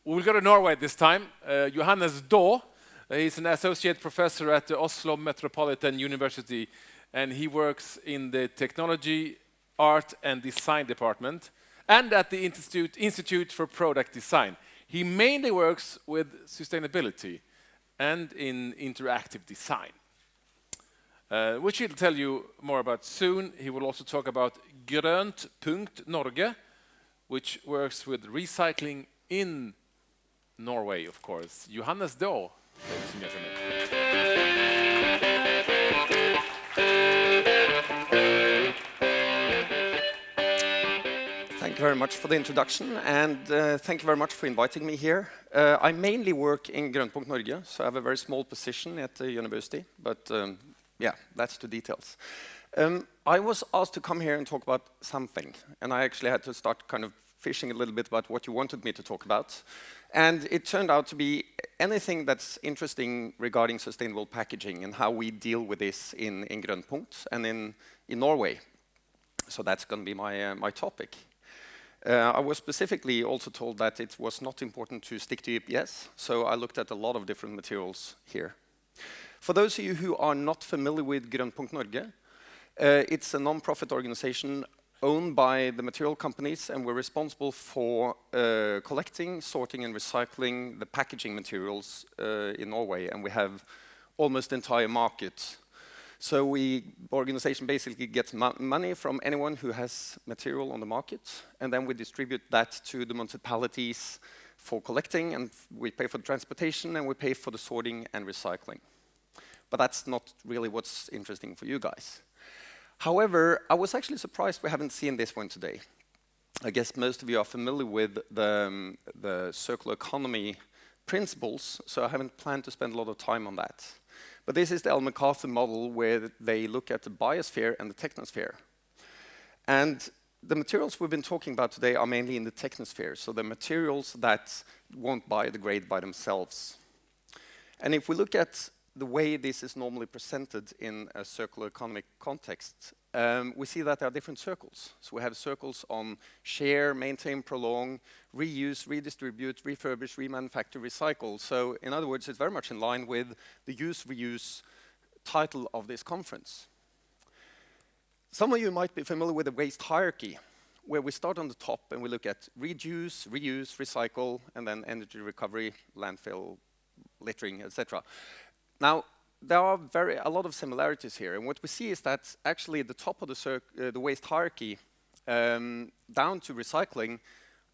We'll go to Norway this time. Johannes Daae, he's an associate professor at the Oslo Metropolitan University, and he works in the Technology, Art and Design department, and at the Institute for Product Design. He mainly works with sustainability and in interactive design, which he'll tell you more about soon. He will also talk about Grönt Punkt Norge, which works with recycling in Norway, of course. Johannes Daae, ladies and gentlemen. Thank you very much for the introduction, and thank you very much for inviting me here. I mainly work in Grönt Punkt Norge, so I have a very small position at the university, but yeah, that's the details. I was asked to come here and talk about something, and I actually had to start kind of fishing a little bit about what you wanted me to talk about. And it turned out to be anything that's interesting regarding sustainable packaging and how we deal with this in Grönt Punkt and in Norway. So that's going to be my topic. I was specifically also told that it was not important to stick to EPS, so I looked at a lot of different materials here. For those of you who are not familiar with Grönt Punkt Norge, it's a non-profit organization owned by the material companies, and we're responsible for collecting, sorting, and recycling the packaging materials in Norway, and we have almost the entire market. So the organization basically gets money from anyone who has material on the market, and then we distribute that to the municipalities for collecting, and we pay for the transportation, and we pay for the sorting and recycling. But that's not really what's interesting for you guys. However, I was actually surprised we haven't seen this one today. I guess most of you are familiar with the circular economy principles, so I haven't planned to spend a lot of time on that. But this is the Ellen MacArthur model where they look at the biosphere and the technosphere. And the materials we've been talking about today are mainly in the technosphere, so the materials that won't biodegrade by themselves. And if we look at the way this is normally presented in a circular economic context, we see that there are different circles. So we have circles on share, maintain, prolong, reuse, redistribute, refurbish, remanufacture, recycle. So in other words, it's very much in line with the use, reuse title of this conference. Some of you might be familiar with the waste hierarchy, where we start on the top and we look at reduce, reuse, recycle, and then energy recovery, landfill, littering, etc. Now, there are a lot of similarities here, and what we see is that actually the top of the waste hierarchy down to recycling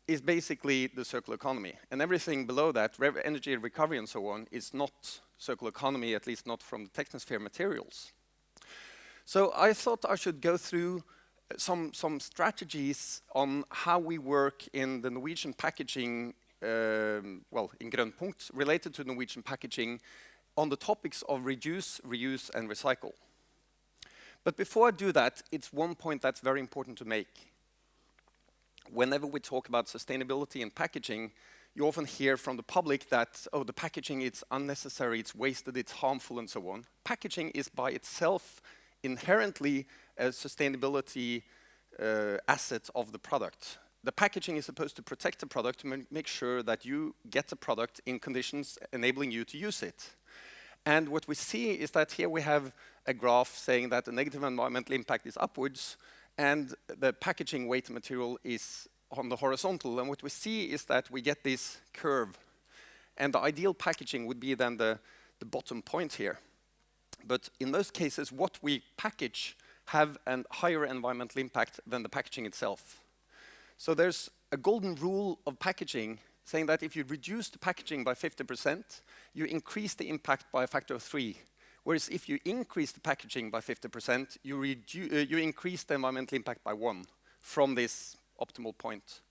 is basically the circular economy, and everything below that, energy recovery and so on, is not circular economy, at least not from the technosphere materials. So I thought I should go through some strategies on how we work in the Norwegian packaging, well, in Grönt Punkt, related to Norwegian packaging, on the topics of reduce, reuse, and recycle. But before I do that, it's one point that's very important to make. Whenever we talk about sustainability in packaging, you often hear from the public that, oh, the packaging is unnecessary, it's wasted, it's harmful, and so on. Packaging is by itself inherently a sustainability asset of the product. The packaging is supposed to protect the product to make sure that you get the product in conditions enabling you to use it. And what we see is that here we have a graph saying that the negative environmental impact is upwards and the packaging weight material is on the horizontal. And what we see is that we get this curve. And the ideal packaging would be then the bottom point here. But in most cases, what we package have a higher environmental impact than the packaging itself. So there's a golden rule of packaging saying that if you reduce the packaging by 50%, you increase the impact by a factor of 3. Whereas if you increase the packaging by 50%, you increase the environmental impact by 1 from this optimal point.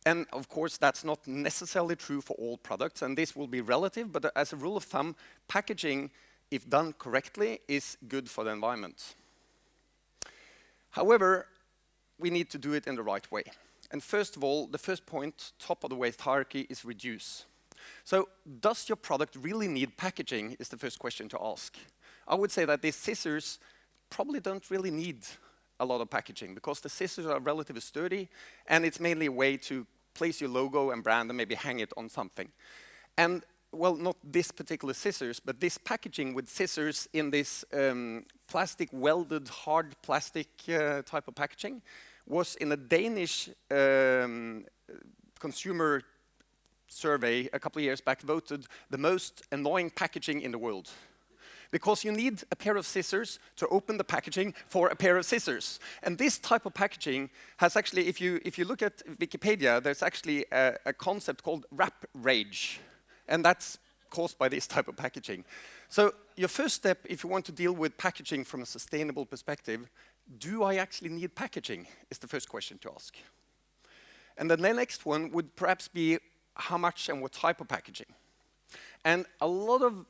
And of course, that's not necessarily true for all products, and this will be relative, but as a rule of thumb, packaging, if done correctly, is good for the environment. However, we need to do it in the right way. And first of all, the first point, top of the waste hierarchy, is reduce. So, does your product really need packaging, is the first question to ask. I would say that these scissors probably don't really need a lot of packaging because the scissors are relatively sturdy and it's mainly a way to place your logo and brand and maybe hang it on something. And well, not this particular scissors, but this packaging with scissors in this plastic welded hard plastic type of packaging was in a Danish consumer survey a couple of years back voted the most annoying packaging in the world. Because you need a pair of scissors to open the packaging for a pair of scissors. And this type of packaging has actually, if you look at Wikipedia, there's actually a concept called wrap rage. And that's caused by this type of packaging. So your first step, if you want to deal with packaging from a sustainable perspective, do I actually need packaging, is the first question to ask. And then the next one would perhaps be how much and what type of packaging. And a lot of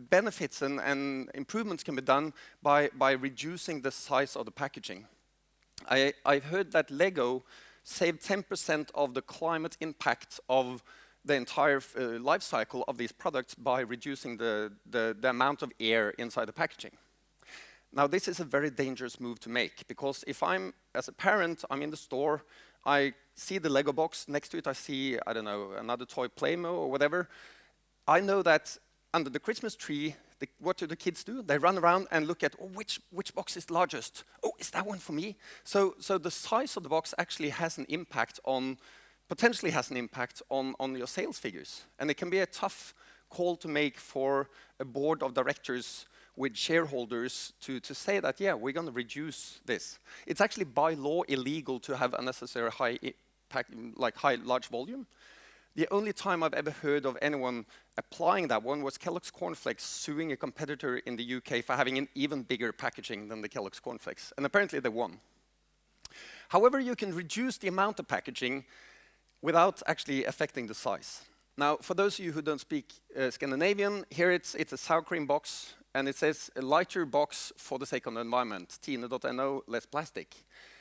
benefits and improvements can be done by reducing the size of the packaging. I've heard that Lego saved 10% of the climate impact of the entire life cycle of these products by reducing the amount of air inside the packaging. Now, this is a very dangerous move to make, because if I'm, as a parent, I'm in the store, I see the Lego box, next to it I see, I don't know, another toy Playmo or whatever. I know that under the Christmas tree, what do the kids do? They run around and look at, oh, which box is largest? Oh, is that one for me? So the size of the box actually has an impact on, potentially has an impact on your sales figures. And it can be a tough call to make for a board of directors with shareholders to say that, yeah, we're going to reduce this. It's actually by law illegal to have unnecessary large volume. The only time I've ever heard of anyone applying that one was Kellogg's Cornflakes suing a competitor in the UK for having an even bigger packaging than the Kellogg's Cornflakes. And apparently they won. However, you can reduce the amount of packaging without actually affecting the size. Now, for those of you who don't speak Scandinavian, here it's a sour cream box, and it says a lighter box for the sake of the environment, Tine.no, less plastic.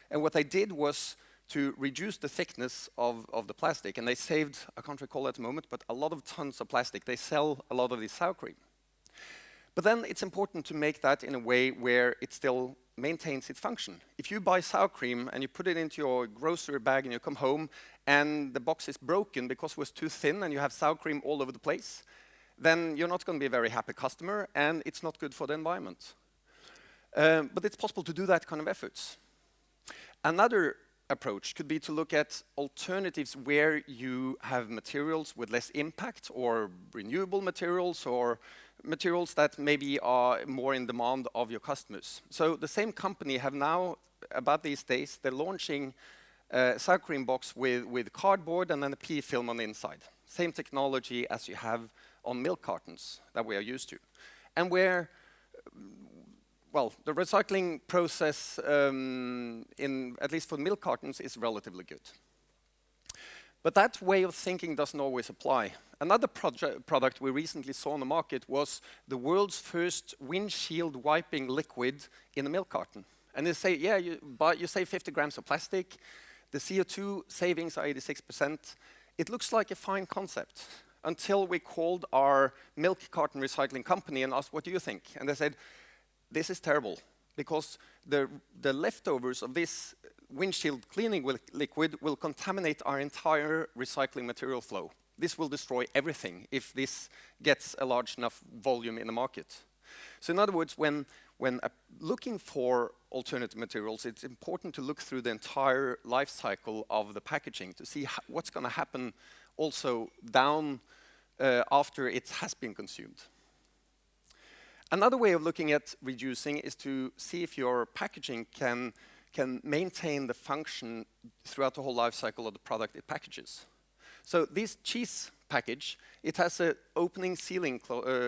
And what they did was to reduce the thickness of the plastic, and they saved, I can't recall at the moment, but a lot of tons of plastic. They sell a lot of this sour cream. But then it's important to make that in a way where it still maintains its function. If you buy sour cream and you put it into your grocery bag and you come home and the box is broken because it was too thin and you have sour cream all over the place, then you're not going to be a very happy customer and it's not good for the environment. But it's possible to do that kind of efforts. Another approach could be to look at alternatives where you have materials with less impact, or renewable materials, or materials that maybe are more in demand of your customers. So the same company have now, about these days, they're launching a sour cream box with cardboard and then a PE film on the inside. Same technology as you have on milk cartons that we are used to. And where well, the recycling process, at least for milk cartons, is relatively good. But that way of thinking doesn't always apply. Another product we recently saw on the market was the world's first windshield wiping liquid in a milk carton. And they say, yeah, you save 50 grams of plastic, the CO2 savings are 86%. It looks like a fine concept, until we called our milk carton recycling company and asked, what do you think? And they said, this is terrible, because the leftovers of this windshield cleaning liquid will contaminate our entire recycling material flow. This will destroy everything if this gets a large enough volume in the market. So in other words, when looking for alternative materials, it's important to look through the entire life cycle of the packaging to see what's going to happen also down after it has been consumed. Another way of looking at reducing is to see if your packaging can maintain the function throughout the whole life cycle of the product it packages. So this cheese package, it has an opening sealing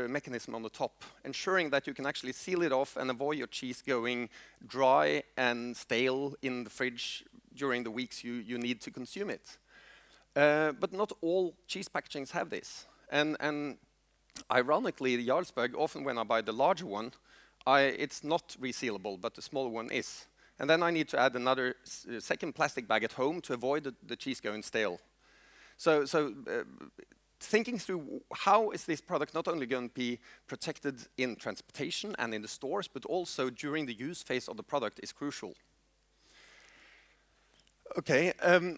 mechanism on the top, ensuring that you can actually seal it off and avoid your cheese going dry and stale in the fridge during the weeks you need to consume it. But not all cheese packagings have this. And ironically, the Jarlsberg, often when I buy the larger one, it's not resealable, but the smaller one is. And then I need to add another second plastic bag at home to avoid the cheese going stale. So thinking through how is this product not only going to be protected in transportation and in the stores, but also during the use phase of the product is crucial. Okay,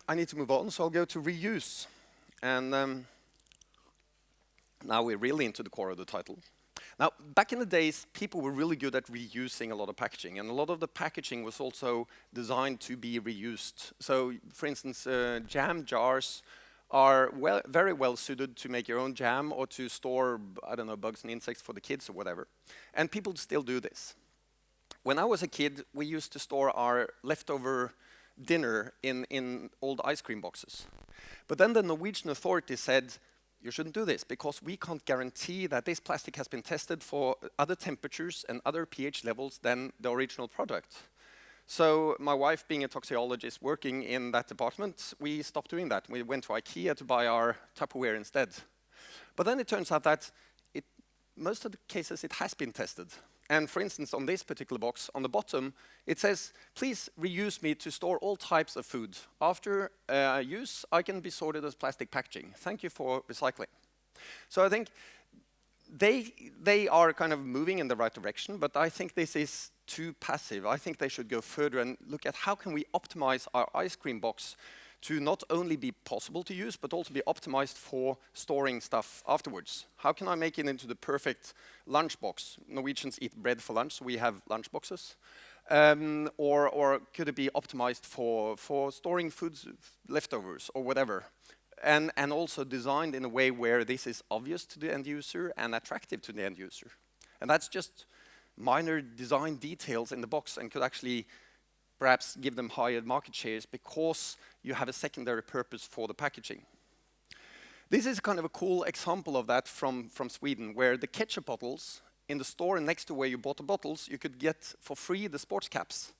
I need to move on, so I'll go to reuse. And now we're really into the core of the title. Now, back in the days, people were really good at reusing a lot of packaging, and a lot of the packaging was also designed to be reused. So, for instance, jam jars are very well suited to make your own jam or to store, I don't know, bugs and insects for the kids or whatever. And people still do this. When I was a kid, we used to store our leftover dinner in old ice cream boxes. But then the Norwegian authorities said, you shouldn't do this because we can't guarantee that this plastic has been tested for other temperatures and other pH levels than the original product. So my wife, being a toxicologist working in that department, we stopped doing that. We went to IKEA to buy our Tupperware instead. But then it turns out that most of the cases it has been tested. And for instance, on this particular box, on the bottom, it says, please reuse me to store all types of food. After use, I can be sorted as plastic packaging. Thank you for recycling. So I think they are kind of moving in the right direction, but I think this is too passive. I think they should go further and look at how can we optimize our ice cream box to not only be possible to use, but also be optimized for storing stuff afterwards. How can I make it into the perfect lunchbox? Norwegians eat bread for lunch, so we have lunchboxes. Or could it be optimized for storing foods, leftovers, or whatever? And also designed in a way where this is obvious to the end user and attractive to the end user. And that's just minor design details in the box and could actually perhaps give them higher market shares because you have a secondary purpose for the packaging. This is kind of a cool example of that from Sweden, where the ketchup bottles in the store next to where you bought the bottles, you could get for free the sports caps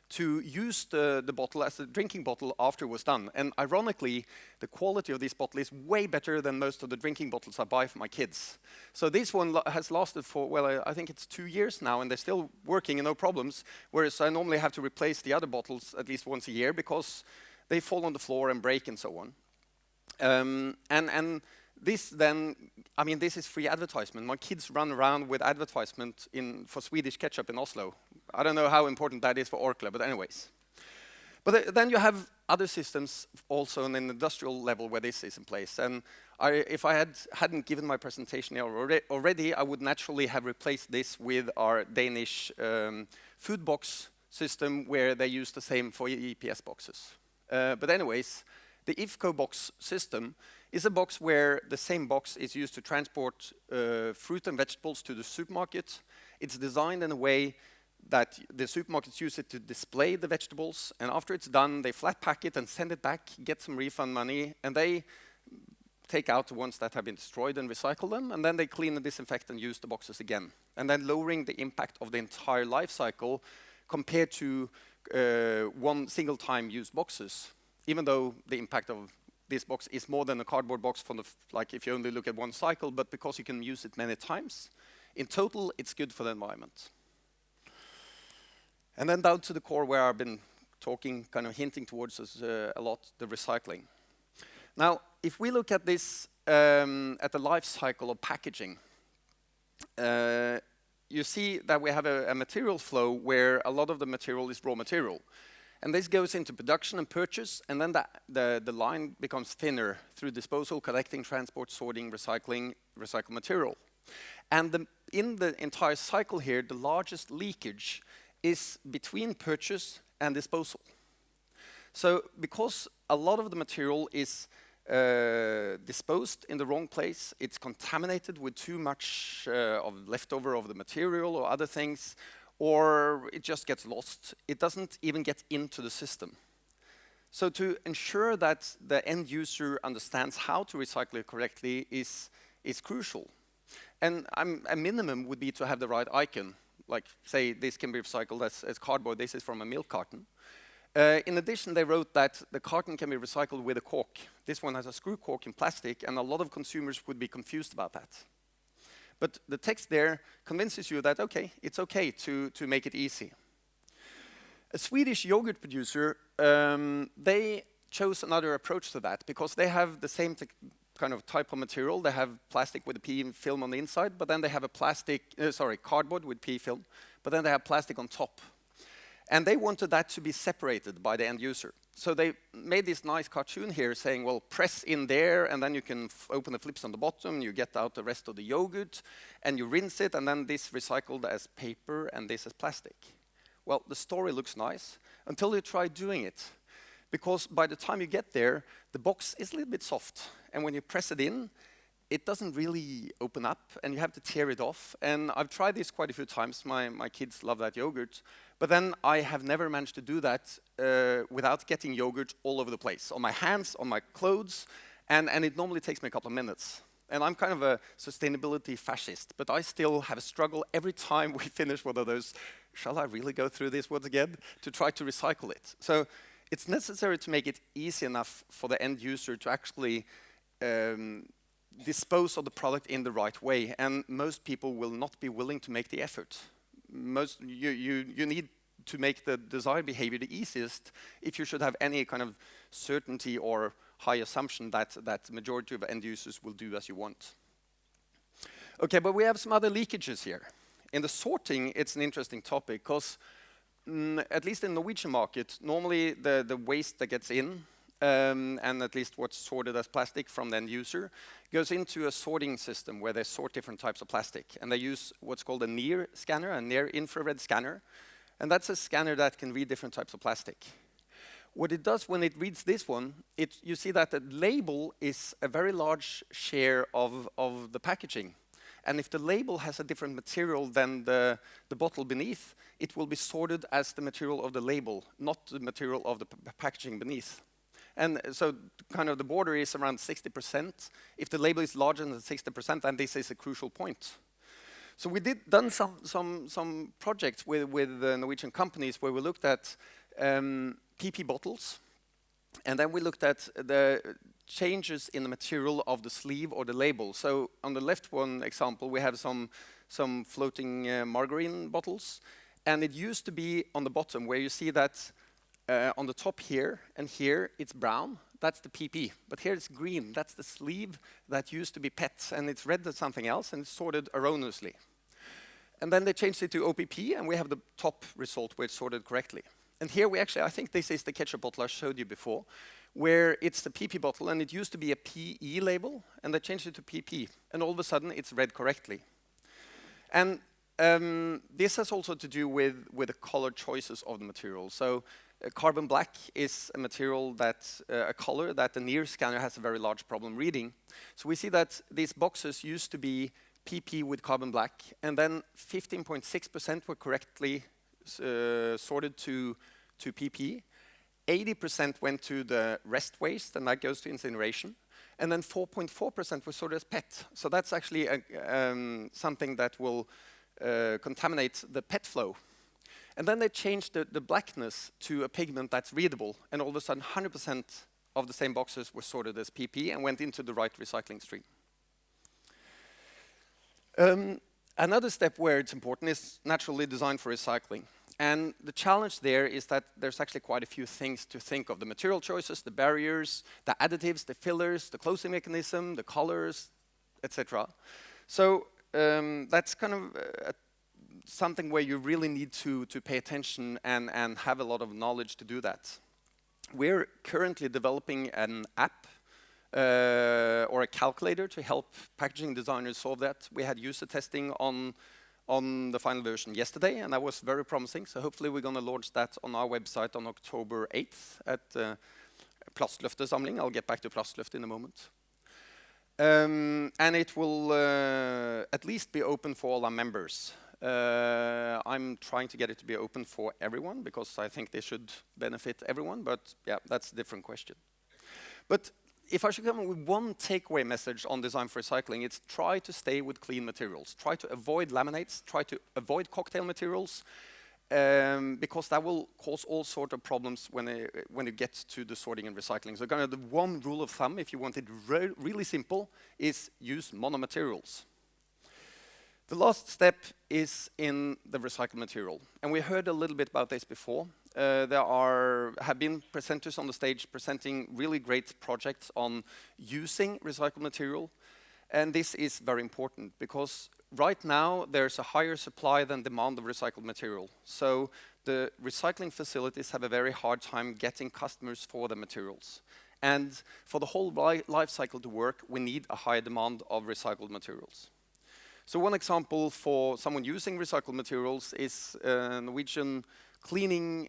to use the bottle as a drinking bottle after it was done. And ironically, the quality of this bottle is way better than most of the drinking bottles I buy for my kids. So this one has lasted for, well, I think it's 2 years now, and they're still working and no problems, whereas I normally have to replace the other bottles at least once a year because they fall on the floor and break and so on. And this then, I mean, this is free advertisement. My kids run around with advertisement for Swedish ketchup in Oslo. I don't know how important that is for Orkla, but anyways. But then you have other systems also on an industrial level where this is in place. And if I hadn't given my presentation already, I would naturally have replaced this with our Danish food box system where they use the same for EPS boxes. But anyways, the IFCO box system is a box where the same box is used to transport fruit and vegetables to the supermarket. It's designed in a way that the supermarkets use it to display the vegetables, and after it's done, they flat pack it and send it back, get some refund money, and they take out the ones that have been destroyed and recycle them, and then they clean and disinfect and use the boxes again. And then lowering the impact of the entire life cycle compared to one single time use boxes, even though the impact of this box is more than a cardboard box from like if you only look at one cycle, but because you can use it many times, in total, it's good for the environment. And then down to the core where I've been talking, kind of hinting towards us a lot, the recycling. Now, if we look at this, at the life cycle of packaging, you see that we have a material flow where a lot of the material is raw material. And this goes into production and purchase, and then the line becomes thinner through disposal, collecting, transport, sorting, recycling, recycled material. And in the entire cycle here, the largest leakage is between purchase and disposal. So because a lot of the material is disposed in the wrong place, it's contaminated with too much of leftover of the material or other things, or it just gets lost. It doesn't even get into the system. So to ensure that the end user understands how to recycle it correctly is crucial. And a minimum would be to have the right icon. Like, say, this can be recycled as cardboard. This is from a milk carton. In addition, they wrote that the carton can be recycled with a cork. This one has a screw cork in plastic, and a lot of consumers would be confused about that. But the text there convinces you that, okay, it's okay to make it easy. A Swedish yogurt producer, they chose another approach to that because they have the same kind of type of material. They have plastic with a PE film on the inside, but then they have a cardboard with PE film, but then they have plastic on top. And they wanted that to be separated by the end user. So they made this nice cartoon here saying, well, press in there, and then you can open the flips on the bottom, you get out the rest of the yogurt, and you rinse it, and then this recycled as paper, and this as plastic. Well, the story looks nice until you try doing it. Because by the time you get there, the box is a little bit soft. And when you press it in, it doesn't really open up, and you have to tear it off. And I've tried this quite a few times. My kids love that yogurt. But then I have never managed to do that without getting yogurt all over the place, on my hands, on my clothes, and it normally takes me a couple of minutes. And I'm kind of a sustainability fascist, but I still have a struggle every time we finish one of those, shall I really go through this once again, to try to recycle it. So it's necessary to make it easy enough for the end user to actually dispose of the product in the right way, and most people will not be willing to make the effort. You need to make the design behavior the easiest if you should have any kind of certainty or high assumption that the majority of end users will do as you want. Okay, but we have some other leakages here. In the sorting, it's an interesting topic because at least in the Norwegian market, normally the waste that gets in, and at least what's sorted as plastic from the end user, goes into a sorting system where they sort different types of plastic. And they use what's called a near scanner, a near infrared scanner. And that's a scanner that can read different types of plastic. What it does when it reads this one, you see that the label is a very large share of the packaging. And if the label has a different material than the bottle beneath, it will be sorted as the material of the label, not the material of the packaging beneath. And so kind of the border is around 60%. If the label is larger than 60%, then this is a crucial point. So we done some projects with Norwegian companies where we looked at PP bottles, and then we looked at the changes in the material of the sleeve or the label. So on the left one example, we have some floating margarine bottles, and it used to be on the bottom where you see that on the top here and here it's brown. That's the PP, but here it's green. That's the sleeve that used to be PET, and it's read as something else, and it's sorted erroneously. And then they changed it to OPP, and we have the top result where it's sorted correctly. And here we actually, I think this is the ketchup bottle I showed you before, where it's the PP bottle, and it used to be a PE label, and they changed it to PP, and all of a sudden it's read correctly. And this has also to do with the color choices of the material. So carbon black is a material that, a color that the near scanner has a very large problem reading. So we see that these boxes used to be PP with carbon black, and then 15.6% were correctly sorted to PP. 80% went to the rest waste, and that goes to incineration. And then 4.4% were sorted as PET. So that's actually something that will contaminate the PET flow. And then they changed the blackness to a pigment that's readable, and all of a sudden 100% of the same boxes were sorted as PP and went into the right recycling stream. Another step where it's important is naturally designed for recycling. And the challenge there is that there's actually quite a few things to think of. The material choices, the barriers, the additives, the fillers, the closing mechanism, the colors, etc. So that's kind of something where you really need to pay attention and have a lot of knowledge to do that. We're currently developing an app or a calculator to help packaging designers solve that. We had user testing on the final version yesterday, and that was very promising. So hopefully we're going to launch that on our website on October 8th at Plastløftesamling. I'll get back to Plastløfte in a moment. And it will at least be open for all our members. I'm trying to get it to be open for everyone because I think they should benefit everyone, but yeah, that's a different question. But if I should come up with one takeaway message on design for recycling, it's try to stay with clean materials. Try to avoid laminates, try to avoid cocktail materials, because that will cause all sorts of problems when you get to the sorting and recycling. So kind of the one rule of thumb, if you want it really simple, is use monomaterials. The last step is in the recycled material. And we heard a little bit about this before. There have been presenters on the stage presenting really great projects on using recycled material. And this is very important because right now there's a higher supply than demand of recycled material. So the recycling facilities have a very hard time getting customers for the materials. And for the whole life cycle to work, we need a high demand of recycled materials. So one example for someone using recycled materials is a Norwegian cleaning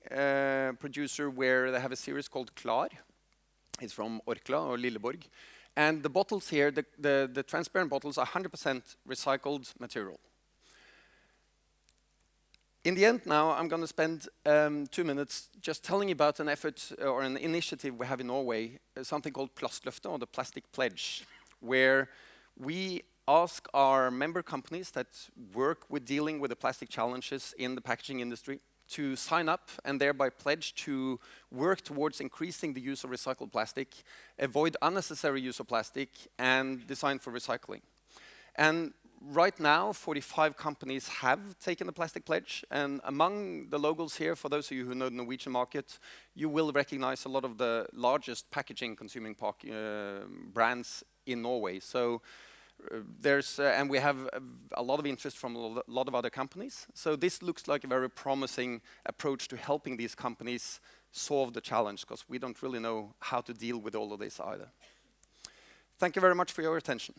producer where they have a series called Klar. It's from Orkla or Lilleborg. And the bottles here, the transparent bottles, are 100% recycled material. In the end now, I'm going to spend 2 minutes just telling you about an effort or an initiative we have in Norway, something called Plastløftet, or the Plastic Pledge, where we ask our member companies that work with dealing with the plastic challenges in the packaging industry to sign up and thereby pledge to work towards increasing the use of recycled plastic, avoid unnecessary use of plastic, and design for recycling. And right now, 45 companies have taken the plastic pledge, and among the logos here, for those of you who know the Norwegian market, you will recognize a lot of the largest packaging consuming brands in Norway. So and we have a lot of interest from a lot of other companies. So this looks like a very promising approach to helping these companies solve the challenge, because we don't really know how to deal with all of this either. Thank you very much for your attention.